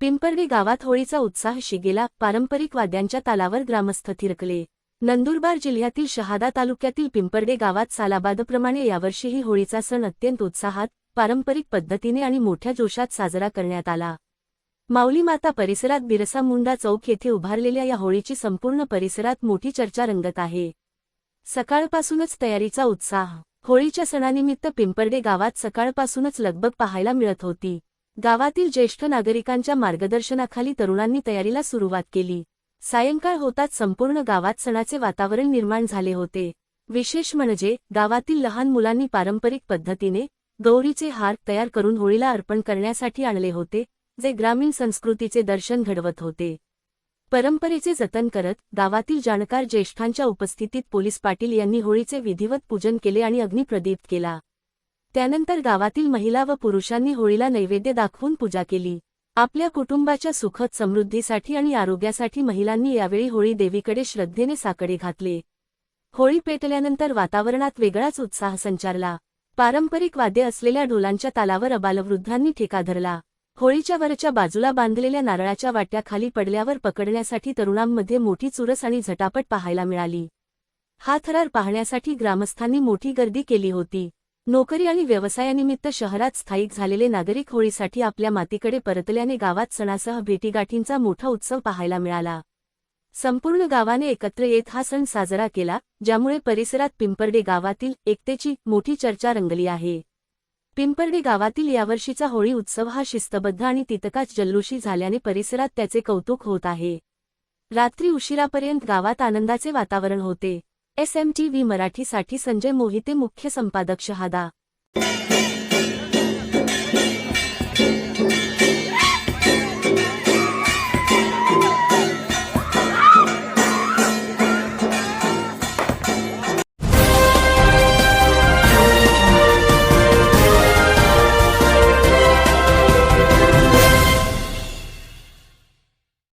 पिंपर्डे गावात होळीचा उत्साह शिगेला, पारंपरिक वाद्यांच्या तालावर ग्रामस्थ थिरकले। नंदुरबार जिल्ह्यातील शहादा तालुक्यातील पिंपर्डे गावात सालाबादप्रमाणे यावर्षीही होळीचा सण अत्यंत उत्साहात, पारंपरिक पद्धतीने आणि मोठ्या जोशात साजरा करण्यात आला। माऊली माता परिसरात बिरसा मुंडा चौक येथे उभारलेल्या या होळीची संपूर्ण परिसरात मोठी चर्चा रंगत आहे। सकाळपासूनच तयारीचा उत्साह। होळीच्या सणानिमित्त पिंपर्डे गावात सकाळपासूनच लगबग पाहायला मिळत होती। गावातील ज्येष्ठ नागरिकांच्या मार्गदर्शनाखाली तरुणांनी तयारीला सुरुवात केली। सायंकाळ होताच संपूर्ण गावात सणाचे वातावरण निर्माण झाले होते। विशेष म्हणजे गावातील लहान मुलांनी पारंपरिक पद्धतीने गौरीचे हार तयार करून होळीला अर्पण करण्यासाठी आणले होते, जे ग्रामीण संस्कृतीचे दर्शन घडवत होते। परंपरेचे जतन करत गावातील जाणकार ज्येष्ठांच्या उपस्थितीत पोलीस पाटील यांनी होळीचे विधिवत पूजन केले आणि अग्निप्रदीप केला। त्यानंतर गावातील महिला व पुरुषांनी होळीला नैवेद्य दाखवून पूजा केली। आपल्या कुटुंबाच्या सुखद समृद्धीसाठी आणि आरोग्यासाठी महिलांनी यावेळी होळी देवीकडे श्रद्धेने साकडे घातले। होळी पेटल्यानंतर वातावरणात वेगळाच उत्साह संचारला। पारंपरिक वाद्य असलेल्या ढोलांच्या तालावर अबालवृद्धांनी ठेका धरला। होळीच्या वरच्या बाजूला बांधलेल्या नारळाच्या वाट्या खाली पडल्यावर पकडण्यासाठी तरुणांमध्ये मोठी चुरस आणि झटापट पाहायला मिळाली। हा थरार पाहण्यासाठी ग्रामस्थांनी मोठी गर्दी केली होती। नोकरी आणि व्यवसायानिमित्त शहरात स्थायिक झालेले नागरिक होळीसाठी आपल्या मातीकडे परतल्याने गावात सणासह भेटीगाठींचा मोठा उत्सव पाहायला मिळाला। संपूर्ण गावाने एकत्र येत हा सण साजरा केला, ज्यामुळे परिसरात पिंपर्डे गावातील एकतेची मोठी चर्चा रंगली आहे। पिंपर्डे गावातील यावर्षीचा होळी उत्सव हा शिस्तबद्ध आणि तितकाच जल्लोषी झाल्याने परिसरात त्याचे कौतुक होत आहे। रात्री उशिरापर्यंत गावात आनंदाचे वातावरण होते। SMTV मराठीसाठी संजय मोहिते, मुख्य संपादक, शहादा।